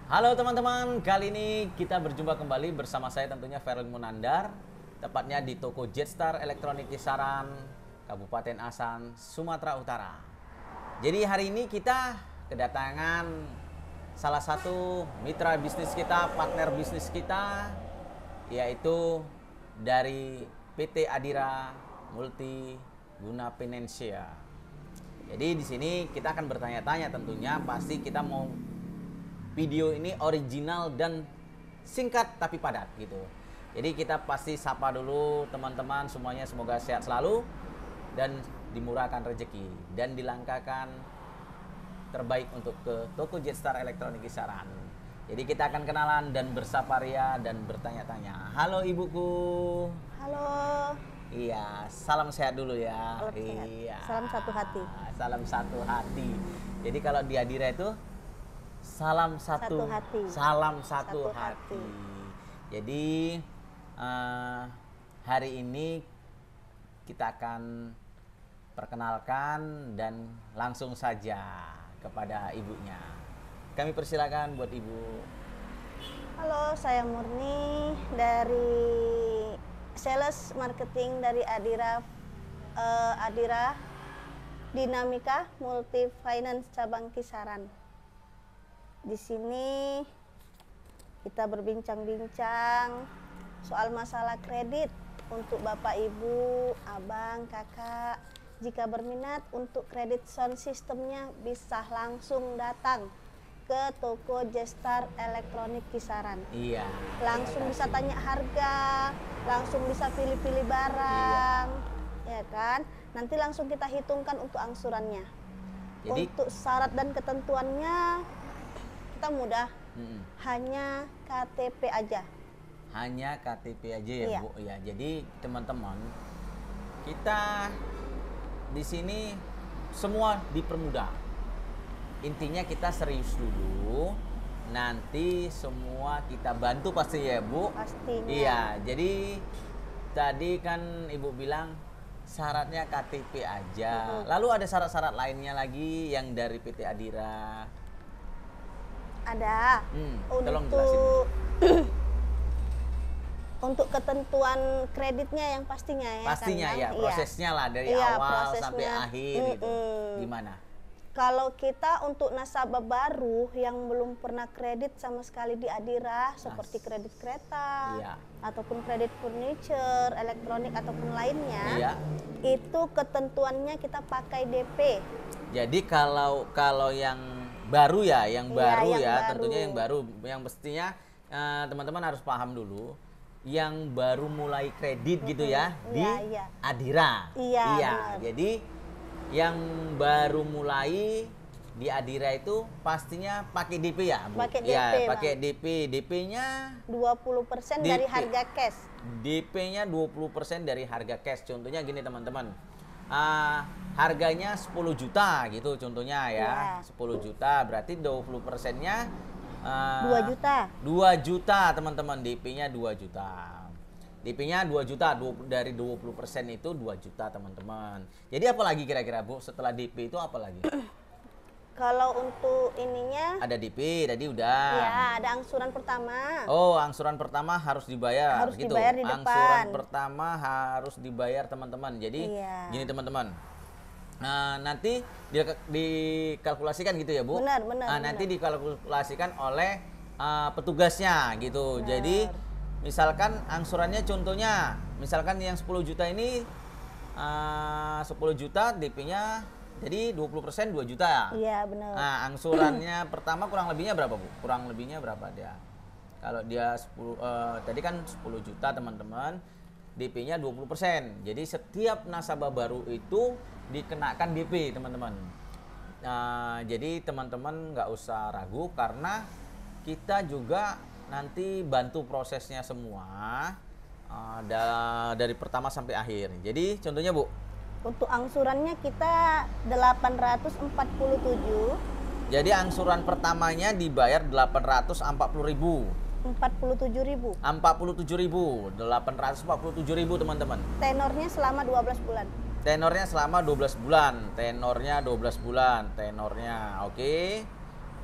Halo teman-teman, kali ini kita berjumpa kembali bersama saya tentunya Ferlin Munandar, tepatnya di toko Jetstar Elektronik Kisaran, Kabupaten Asan, Sumatera Utara. Jadi hari ini kita kedatangan salah satu mitra bisnis kita, partner bisnis kita, yaitu dari PT Adira Multi Guna Financial. Jadi di sini kita akan bertanya-tanya tentunya, pasti kita mau video ini original dan singkat tapi padat gitu. Jadi kita pasti sapa dulu teman-teman semuanya, semoga sehat selalu dan dimurahkan rezeki dan dilangkakan terbaik untuk ke toko Jetstar Elektronik Kisaran. Jadi kita akan kenalan dan bersapa ria dan bertanya-tanya. Halo ibuku. Halo. Iya, salam sehat dulu ya. Salam sehat. Iya. Salam satu hati. Salam satu hati. Jadi kalau di Adira itu salam satu hati. Salam satu Satu hati. hati. Jadi hari ini kita akan perkenalkan dan langsung saja kepada ibunya. Kami persilakan buat ibu. Halo, saya Murni dari sales marketing dari Adira Dinamika Multi Finance cabang Kisaran. Di sini kita berbincang-bincang soal masalah kredit untuk Bapak, Ibu, Abang, Kakak. Jika berminat untuk kredit sound systemnya bisa langsung datang ke toko Jetstar Elektronik Kisaran. Iya. Langsung bisa tanya harga, langsung bisa pilih-pilih barang, ya kan? Nanti langsung kita hitungkan untuk angsurannya. Jadi Untuk syarat dan ketentuannya kita mudah, hanya KTP aja. hanya KTP aja ya, Iya. Bu ya. Jadi teman-teman, kita di sini semua dipermudah. Intinya kita serius dulu. Nanti semua kita bantu pasti ya, Bu. Pastinya. Iya, jadi tadi kan Ibu bilang syaratnya KTP aja. Lalu ada syarat-syarat lainnya lagi yang dari PT Adira. Ada. Tolong jelasin. Untuk ketentuan kreditnya yang pastinya ya. Pastinya kan, ya, Bang? prosesnya lah dari Iya, awal prosesnya. sampai akhir gitu. Gimana? Kalau kita untuk nasabah baru yang belum pernah kredit sama sekali di Adira, seperti kredit kereta, Iya. ataupun kredit furniture, elektronik ataupun lainnya, Iya. itu ketentuannya kita pakai DP. Jadi kalau yang baru ya, yang Iya, baru yang ya, baru. tentunya yang baru, yang mestinya teman-teman harus paham dulu, yang baru mulai kredit gitu ya di Iya. Adira. Iya, benar. Jadi yang baru mulai di Adira itu pastinya pakai DP ya, Bu? Pakai Ya, DP, pakai Bang. DP. DP-nya 20% dari DP. harga cash. DP-nya 20% dari harga cash. Contohnya gini teman-teman. Harganya 10 juta gitu contohnya ya. Iya. 10 juta berarti 20%-nya 2 juta. 2 juta teman-teman. DP-nya 2 juta. DP-nya 2 juta, dari 20% itu 2 juta teman-teman. Jadi apa lagi kira-kira, Bu? Setelah DP itu apa lagi? Kalau untuk ininya, Ada DP, tadi udah. ya ada angsuran pertama. Oh, angsuran pertama harus dibayar. Harus gitu. dibayar di depan. Angsuran pertama harus dibayar teman-teman. Jadi Iya. gini teman-teman. Nanti dikalkulasikan gitu ya, Bu? Benar, benar, Nanti benar. dikalkulasikan oleh petugasnya gitu. Benar. Jadi misalkan angsurannya contohnya, misalkan yang 10 juta ini 10 juta DP-nya jadi 20% 2 juta. Iya, benar. Nah, angsurannya pertama kurang lebihnya berapa, Bu? Kurang lebihnya berapa dia? Kalau dia 10 tadi kan 10 juta, teman-teman. DP-nya 20%. Jadi setiap nasabah baru itu dikenakan DP, teman-teman. Jadi teman-teman nggak usah ragu karena kita juga nanti bantu prosesnya semua dari pertama sampai akhir. Jadi contohnya, Bu, Untuk angsurannya kita 847. jadi angsuran pertamanya dibayar 840.000. 47.000. 47.000, 847.000 teman-teman. Tenornya selama 12 bulan. Tenornya selama 12 bulan. Tenornya 12 bulan. Tenornya, oke.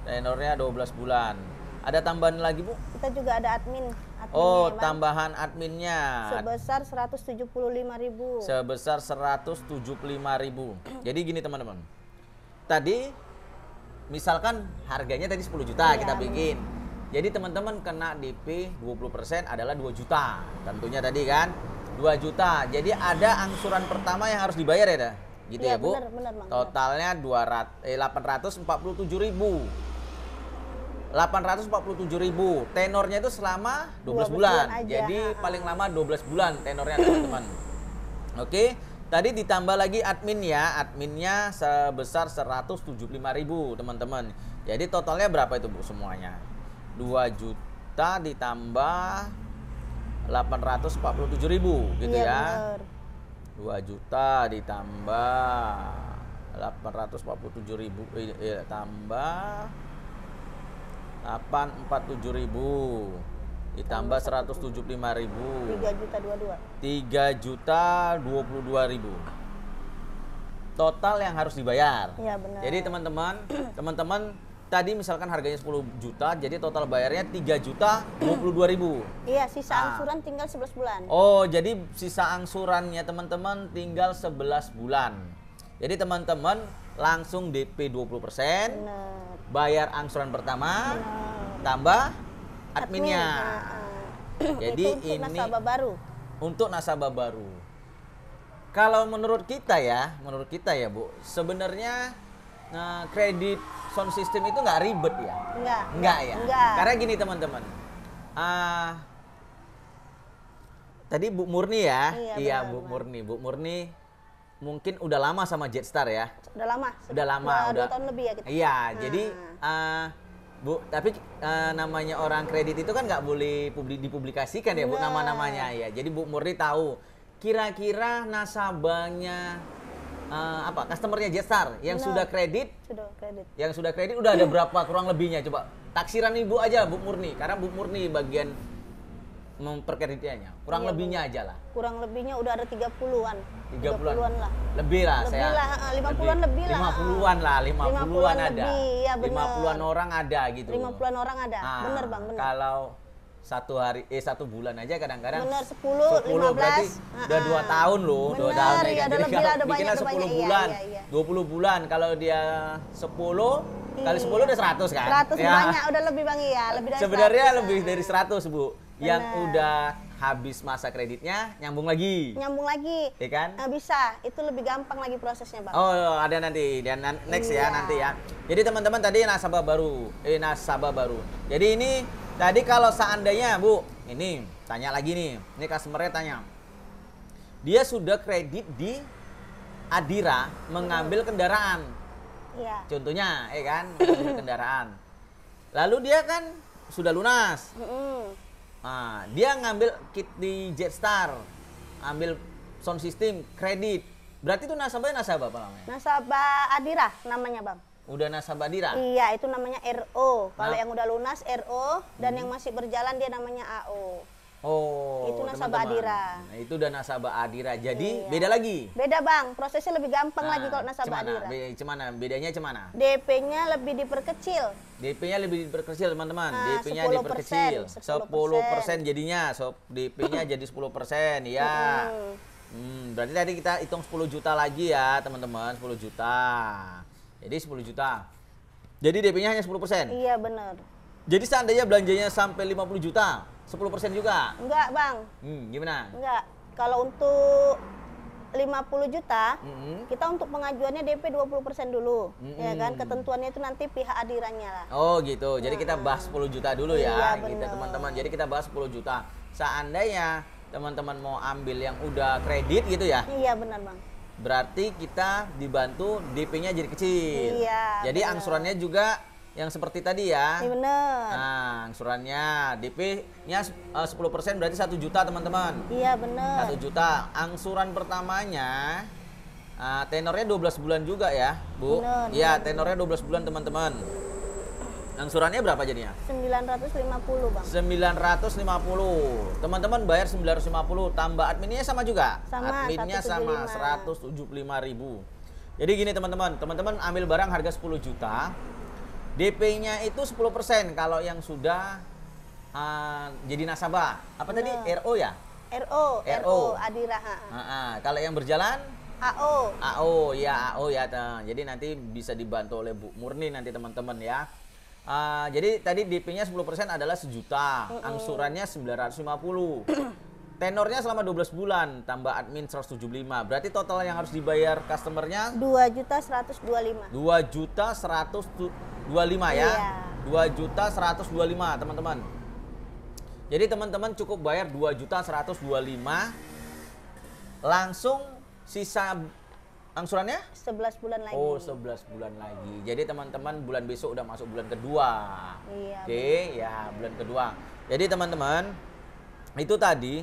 Tenornya 12 bulan. Ada tambahan lagi, Bu? Kita juga ada adminnya, Oh, Bang. tambahan adminnya. Sebesar 175.000. Sebesar 175.000. Jadi gini teman-teman. Tadi misalkan harganya tadi 10 juta Iya, kita bikin. Jadi teman-teman kena DP 20% adalah 2 juta. Tentunya tadi kan 2 juta. Jadi ada angsuran pertama yang harus dibayar ya, dah? Gitu Iya, ya, Bu? benar, Bang. Totalnya 847.000. 847.000. Tenornya itu selama 12 bulan. bulan aja. Jadi paling lama 12 bulan tenornya, teman-teman. Oke, tadi ditambah lagi admin ya. Adminnya sebesar 175.000, teman-teman. Jadi totalnya berapa itu, Bu, semuanya? 2 juta ditambah 847.000 gitu Iya, ya. benar. 2 juta ditambah 847.000 tambah 847.000 ditambah 175.000 3.022.000. 3.022.000 total yang harus dibayar. Iya, benar. Jadi teman-teman tadi misalkan harganya 10 juta, jadi total bayarnya 3.022.000. Iya, sisa Ah. angsuran tinggal 11 bulan. Oh, jadi sisa angsurannya teman-teman tinggal 11 bulan. Jadi teman-teman langsung DP 20%, Benar. bayar angsuran pertama, Benar. tambah adminnya. Jadi Itu untuk ini nasabah baru. untuk nasabah baru. Kalau menurut kita ya Bu, sebenarnya kredit sound system itu nggak ribet ya? Enggak ya? Enggak. Karena gini teman-teman, tadi Bu Murni ya? Iya, Bu benar. Murni. Bu Murni mungkin udah lama sama Jetstar ya? Udah lama. Udah lama. 2 tahun lebih ya kita. Iya, jadi Bu, tapi namanya orang kredit itu kan nggak boleh dipublikasikan ya Bu, Benar. nama-namanya ya. Jadi Bu Murni tahu kira-kira nasabahnya customernya Jetstar yang Benar. sudah kredit, Sudah kredit. udah ada berapa kurang lebihnya, coba taksiran Ibu aja Bu Murni, karena Bu Murni bagian memperkreditnya, kurang Iya, lebihnya aja lah. Kurang lebihnya udah ada 30-an. 30-an lah. Lebih lah, Lebih saya. lah, 50-an lebih lah. 50-an lah, 50-an ada. lebih, iya bener. 50-an orang ada gitu. 50-an orang ada. Ah, Bener, Bang, bener. Kalau satu bulan aja kadang-kadang Bener, 10, 15. berarti udah 2 tahun loh, 2 Bener, tahun ya iya, kan. ada Jadi lebih kalau lah, ada bikinnya banyak, 10 iya, bulan, iya. 20 bulan, kalau dia 10 kali 10 udah 100 kan? 100 Ya. banyak, udah lebih Bang, iya, lebih dari Sebenarnya 100. lebih dari 100 Bu. Yang Bener. udah habis masa kreditnya nyambung lagi. Nyambung lagi. Ya kan? Bisa, itu lebih gampang lagi prosesnya, Bang. Oh, ada nanti dan next ya Iya. nanti ya. Jadi teman-teman tadi nasabah baru. Jadi ini tadi kalau seandainya Bu, ini tanya lagi nih. Ini customer-nya tanya. Dia sudah kredit di Adira mengambil kendaraan. Iya. Contohnya, kan, mengambil kendaraan. Lalu dia kan sudah lunas. Nah, dia ngambil kit di Jetstar, ambil sound system, kredit. Berarti itu nasabahnya nasabah apa namanya? Nasabah Adira namanya, Bang. Udah nasabah Adira? Iya, itu namanya RO. Kalau Nah. yang udah lunas RO dan yang masih berjalan dia namanya AO. Oh, Itu nasabah teman-teman. Adira. Nah, itu udah nasabah Adira. Jadi Iya. beda lagi. Beda, Bang. Prosesnya lebih gampang lagi kalau nasabah cemana? Adira. Cemana? Bedanya cemana? DP-nya lebih diperkecil. DP-nya lebih diperkecil, teman-teman. Nah, DP-nya 10%, diperkecil. 10% jadinya. DP-nya jadi 10%, ya. Berarti tadi kita hitung 10 juta lagi ya, teman-teman. 10 juta. Jadi 10 juta. Jadi DP-nya hanya 10%. Iya, bener. Jadi seandainya belanjanya sampai 50 juta, 10% juga. Enggak, Bang. Gimana? Enggak. Kalau untuk 50 juta, kita untuk pengajuannya DP 20% dulu. Ya kan? Ketentuannya itu nanti pihak adirannya lah. Oh gitu, jadi kita bahas 10 juta dulu ya, Iya, gitu bener. teman-teman. Jadi kita bahas 10 juta. Seandainya teman-teman mau ambil yang udah kredit gitu ya, Iya, benar, Bang. berarti kita dibantu DP-nya jadi kecil. Iya, Jadi bener. angsurannya juga yang seperti tadi ya. Iya, bener. Nah, angsurannya DP-nya 10% berarti 1 juta teman-teman. Iya, bener. 1 juta. Angsuran pertamanya tenornya 12 bulan juga ya, Bu. Bener, Iya, tenornya 12 bulan teman-teman. Angsurannya berapa jadinya? 950, Bang. 950. Teman-teman bayar 950 tambah adminnya sama juga. Sama, Adminnya sama 175.000. Jadi gini teman-teman, teman-teman ambil barang harga 10 juta. DP-nya itu 10% kalau yang sudah jadi nasabah. Apa tadi? RO ya? RO Adira. Kalau yang berjalan AO. AO ya. Jadi nanti bisa dibantu oleh Bu Murni nanti teman-teman ya. Jadi tadi DP-nya 10% adalah 1 juta, angsurannya 950. Tenornya selama 12 bulan, tambah admin 175. Berarti total yang harus dibayar customernya 2.125.000. 2.125.000 ya. Iya. 2.125.000 teman-teman. Jadi teman-teman cukup bayar 2.125.000, langsung sisa angsurannya 11 bulan lagi. Oh, 11 bulan lagi. Jadi teman-teman bulan besok udah masuk bulan kedua. Iya. Oke, ya bulan kedua. Jadi teman-teman itu tadi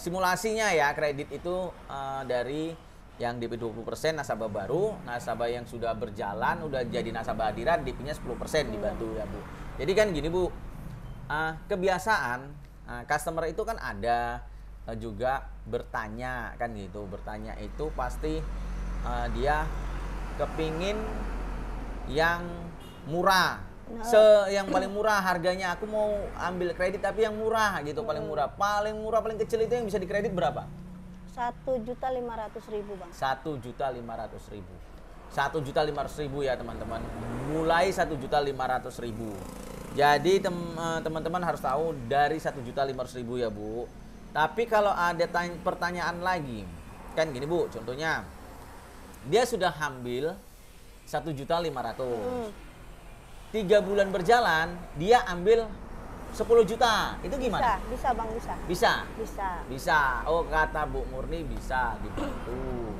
simulasinya ya, kredit itu dari yang DP 20% nasabah baru, nasabah yang sudah berjalan udah jadi nasabah Adira DP-nya 10% dibantu ya Bu. Jadi kan gini Bu, kebiasaan customer itu kan ada juga bertanya kan gitu. Bertanya itu pasti dia kepingin yang murah. Yang paling murah harganya, aku mau ambil kredit tapi yang murah gitu, paling murah paling kecil itu yang bisa dikredit berapa? 1.500.000 Bang. 1.500.000. 1.500.000 ya teman-teman. Mulai 1.500.000. Jadi teman-teman harus tahu dari 1.500.000 ya Bu. Tapi kalau ada pertanyaan lagi, kan gini Bu, contohnya dia sudah ambil 1.500.000. 3 bulan berjalan, dia ambil 10 juta. Itu gimana? Bisa Bang, bisa. Bisa. Oh, kata Bu Murni bisa dibantu.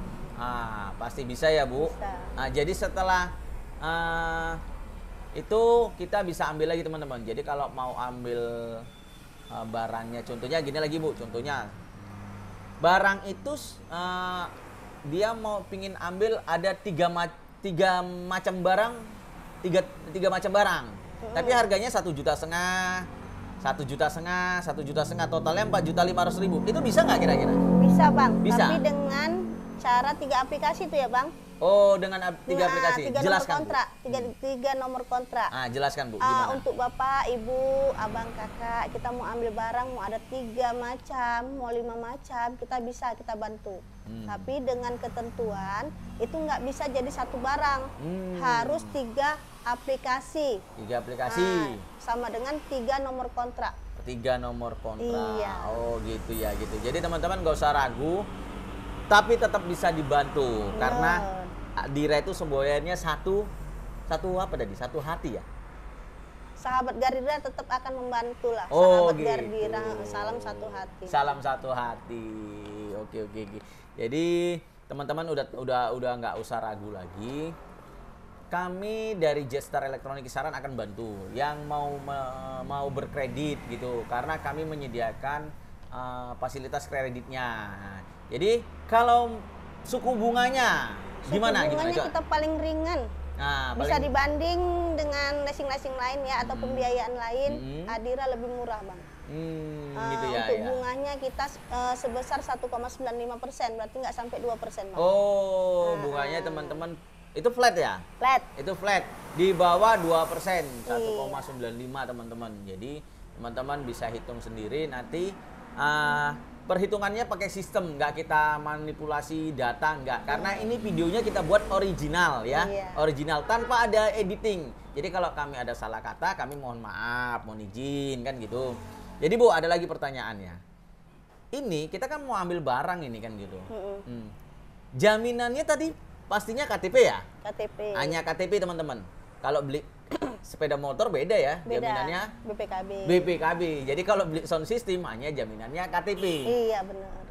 Pasti bisa ya Bu. Bisa. Jadi setelah itu kita bisa ambil lagi teman-teman. Jadi kalau mau ambil barangnya, contohnya gini lagi Bu, contohnya barang itu dia mau pingin ambil ada tiga macam barang, tiga macam barang, tapi harganya 1,5 juta, 1,5 juta, totalnya 4.500.000. Itu bisa nggak kira-kira? Bisa Bang. Bisa. Tapi dengan cara 3 aplikasi itu ya Bang. Oh, dengan 3 aplikasi. 3 Jelaskan nomor kontrak, 3 nomor kontrak. Jelaskan Bu, gimana? Untuk Bapak, Ibu, Abang, Kakak, kita mau ambil barang, mau ada 3 macam, mau 5 macam, kita bantu. Tapi dengan ketentuan itu nggak bisa jadi satu barang, harus 3 aplikasi. 3 aplikasi. Sama dengan 3 nomor kontrak. 3 nomor kontrak. Iya. Oh gitu ya gitu. Jadi teman-teman nggak usah ragu, tapi tetap bisa dibantu. Bener. Karena Adira itu semboyannya satu apa tadi? Satu hati ya. Sahabat Garuda tetap akan membantu lah. Oh, Sahabat gitu. Garuda, salam satu hati. Salam satu hati. Oke. Jadi teman-teman udah nggak usah ragu lagi. Kami dari Jetstar Elektronik Kisaran akan bantu yang mau berkredit gitu, karena kami menyediakan fasilitas kreditnya. Jadi kalau suku bunganya gimana? Bunganya kita paling ringan. Bisa dibanding dengan leasing-leasing lain ya, atau pembiayaan lain. Adira lebih murah Bang. Gitu ya. Untuk bunganya kita sebesar 1,95%, berarti nggak sampai 2% Bang. Oh, bunganya teman-teman itu flat ya? Flat. Itu flat. Di bawah 2%, 1,95 teman-teman. Jadi teman-teman bisa hitung sendiri nanti. Perhitungannya pakai sistem, nggak kita manipulasi data, nggak. Karena ini videonya kita buat original ya. Original tanpa ada editing. Jadi kalau kami ada salah kata, kami mohon maaf, mohon izin kan gitu. Jadi Bu, ada lagi pertanyaannya. Ini kita kan mau ambil barang ini kan gitu. Jaminannya tadi pastinya KTP ya? KTP. Hanya KTP teman-teman. Kalau beli sepeda motor beda ya, jaminannya BPKB. Jadi kalau beli sound system hanya jaminannya KTP. Iya benar.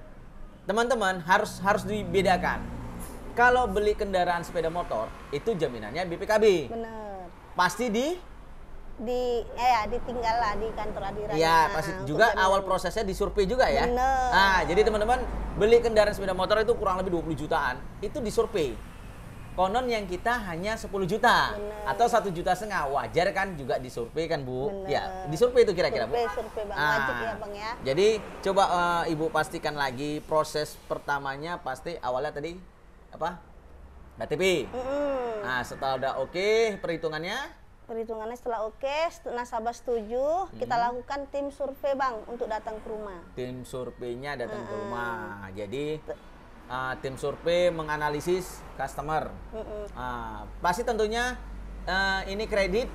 Teman-teman harus dibedakan. Kalau beli kendaraan sepeda motor itu jaminannya BPKB. Benar. Pasti ditinggal lah di kantor Adira. Iya, pasti juga awal prosesnya disurvei juga ya. Bener. Jadi teman-teman beli kendaraan sepeda motor itu kurang lebih 20 jutaan, itu disurvei. Konon yang kita hanya 10 juta. Bener. Atau 1,5 juta, wajar kan juga disurvei kan Bu? Bener. Ya, disurvei itu kira-kira Bu. Survei Bang, wajib ya Bang ya. Jadi coba Ibu pastikan lagi proses pertamanya, pasti awalnya tadi apa? KTP. Nah, setelah udah oke perhitungannya, Perhitungannya setelah oke, nasabah setuju, kita lakukan tim survei Bang untuk datang ke rumah. Tim surveinya datang ke rumah. Jadi tim survei menganalisis customer. Pasti tentunya ini kredit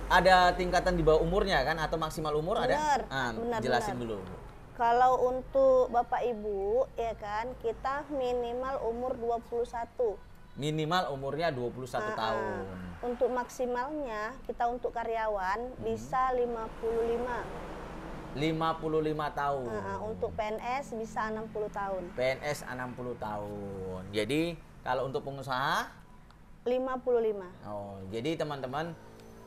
ada tingkatan di bawah umurnya kan atau maksimal umur Bener, ada? bener, Jelasin bener. dulu. Kalau untuk Bapak Ibu ya kan, kita minimal umur 21. Minimal umurnya 21 tahun. Untuk maksimalnya kita untuk karyawan bisa 55. 55 tahun. Untuk PNS bisa 60 tahun. PNS 60 tahun. Jadi kalau untuk pengusaha 55. oh, jadi teman-teman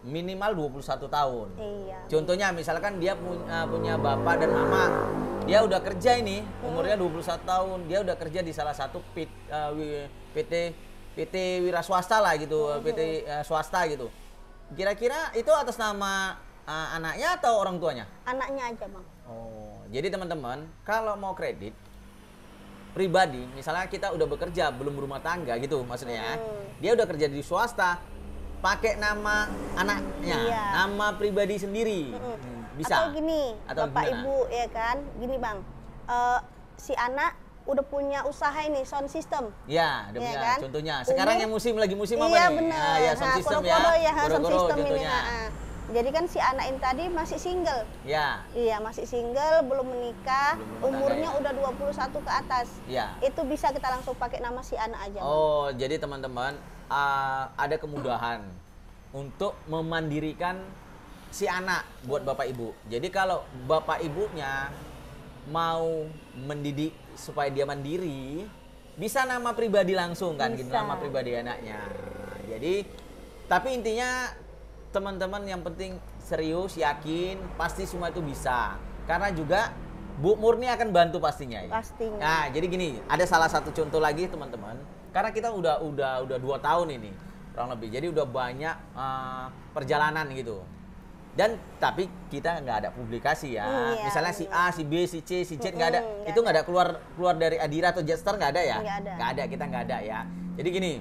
minimal 21 tahun. Iya. Contohnya misalkan dia punya bapak dan mama. Dia udah kerja ini, umurnya 21 tahun. Dia udah kerja di salah satu PT wira swasta lah gitu, PT swasta gitu. Kira-kira itu atas nama anaknya atau orang tuanya? Anaknya aja Bang. Oh, jadi teman-teman kalau mau kredit pribadi, misalnya kita udah bekerja belum berumah tangga gitu maksudnya, dia udah kerja di swasta, pakai nama anaknya, Iya. nama pribadi sendiri, bisa. Atau gini, Atau Bapak gimana? Ibu ya kan, gini Bang, si anak udah punya usaha ini sound system. Ya, ada Iya punya. kan? Contohnya, sekarang Umur- yang lagi musim apa Iya nih? benar. Nah, ya sound system ya. Koro-koro ya sound Koro-koro system ini. contohnya. Jadi kan si anak ini tadi masih single. Ya, Iya, masih single, belum menikah, Belum berumah umurnya tangga, udah 21 ke atas. ya. Itu bisa kita langsung pakai nama si anak aja. Bang. Oh, jadi teman-teman ada kemudahan untuk memandirikan si anak buat bapak ibu. Jadi kalau bapak ibunya mau mendidik supaya dia mandiri, bisa nama pribadi langsung kan, gitu, Bisa. nama pribadi anaknya. Jadi, tapi intinya teman-teman yang penting serius, yakin, pasti semua itu bisa. Karena juga Bu Murni akan bantu pastinya ya. Pastinya. Nah, jadi gini, ada salah satu contoh lagi teman-teman. Karena kita udah 2 tahun ini kurang lebih. Jadi udah banyak perjalanan gitu. Dan tapi kita nggak ada publikasi ya. Iya, Misalnya si A, si B, si C, si Z nggak ada. nggak Itu nggak ada keluar dari Adira atau Jetstar nggak ada ya? Nggak ada. Nggak ada, kita nggak ada ya. Jadi gini,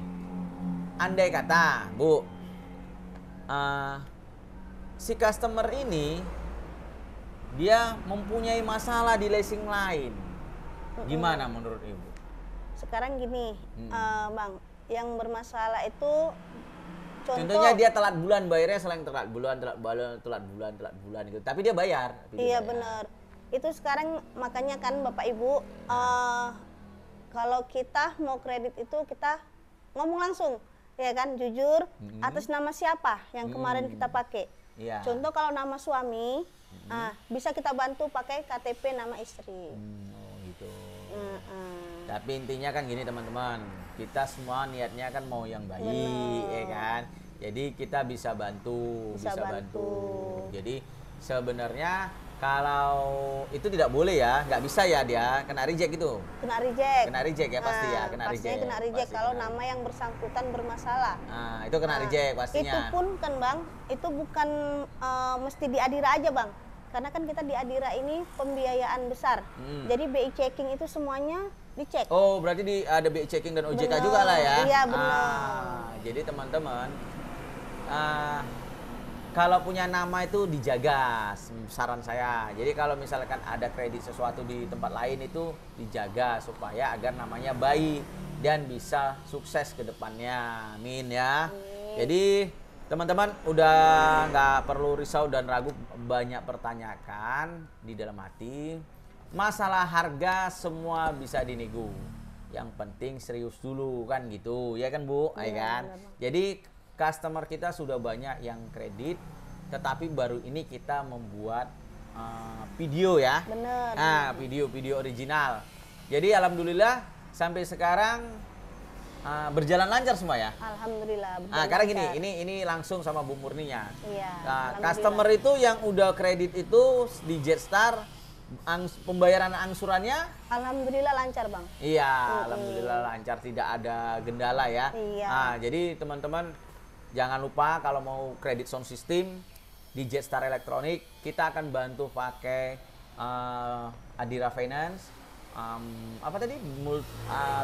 andai kata Bu, si customer ini dia mempunyai masalah di leasing lain, gimana menurut Ibu? Sekarang gini, Bang, yang bermasalah itu Contohnya dia telat bulan bayarnya, selain telat bulan gitu. Tapi dia bayar. Iya benar. Itu sekarang makanya kan Bapak Ibu, kalau kita mau kredit itu kita ngomong langsung, ya kan, jujur, atas nama siapa yang kemarin kita pakai. Iya. Contoh kalau nama suami, bisa kita bantu pakai KTP nama istri. Oh gitu. Heeh. Tapi intinya kan gini teman-teman, kita semua niatnya kan mau yang baik, Benar. ya kan. Jadi kita bisa bantu, Bisa bantu. Jadi sebenarnya kalau itu tidak boleh ya, nggak bisa ya dia kena reject itu. Kena reject. Kena reject ya pasti ya, kena pastinya reject. kena reject Pasti kalau kena nama yang bersangkutan bermasalah. Nah, itu kena reject pastinya. Itu pun kan Bang, itu bukan mesti di Adira aja Bang. Karena kan kita di Adira ini pembiayaan besar. Jadi BI checking itu semuanya dicek. Oh, berarti ada BI checking dan OJK Bener. juga lah ya? Iya, bener. Jadi teman-teman, kalau punya nama itu dijaga, saran saya. Jadi kalau misalkan ada kredit sesuatu di tempat lain itu dijaga supaya agar namanya baik dan bisa sukses ke depannya. Amin ya. Jadi teman-teman udah nggak perlu risau dan ragu, banyak pertanyakan di dalam hati. Masalah harga semua bisa dinego. Yang penting serius dulu kan gitu, ya kan Bu? Ya kan? Jadi customer kita sudah banyak yang kredit, tetapi baru ini kita membuat video ya. Bener. Nah, video original. Jadi alhamdulillah sampai sekarang berjalan lancar semua ya. Alhamdulillah. Karena gini, lancar. ini langsung sama Bu Murninya. Iya. Nah, alhamdulillah. customer itu yang udah kredit itu di Jetstar, pembayaran angsurannya Alhamdulillah lancar Bang. iya, alhamdulillah lancar, tidak ada gendala ya. Iya. Nah, jadi teman-teman jangan lupa kalau mau kredit sound system di Jetstar Elektronik, kita akan bantu pakai Adira Finance. apa tadi?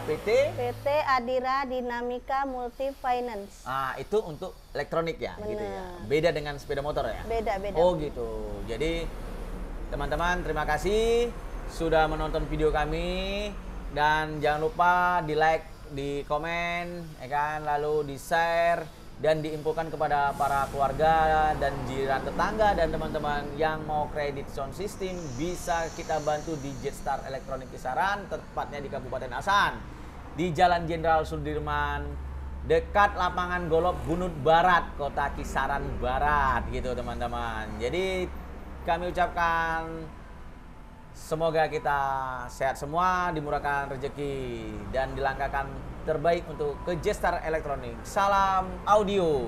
PT? PT Adira Dinamika Multi Finance. Itu untuk elektronik ya, gitu ya. Bener. Beda dengan sepeda motor ya? Beda-beda. Oh gitu. Jadi teman-teman terima kasih sudah menonton video kami dan jangan lupa di like, di komen, ya kan, lalu di share dan diinfokan kepada para keluarga dan jiran tetangga dan teman-teman yang mau kredit sound system bisa kita bantu di Jetstar Elektronik Kisaran, tepatnya di Kabupaten Asan, di Jalan Jenderal Sudirman dekat lapangan golf Bunut Barat, Kota Kisaran Barat gitu teman-teman. Jadi kami ucapkan semoga kita sehat semua, dimurahkan rezeki dan dilangkahkan terbaik untuk ke Jetstar Elektronik. Salam audio.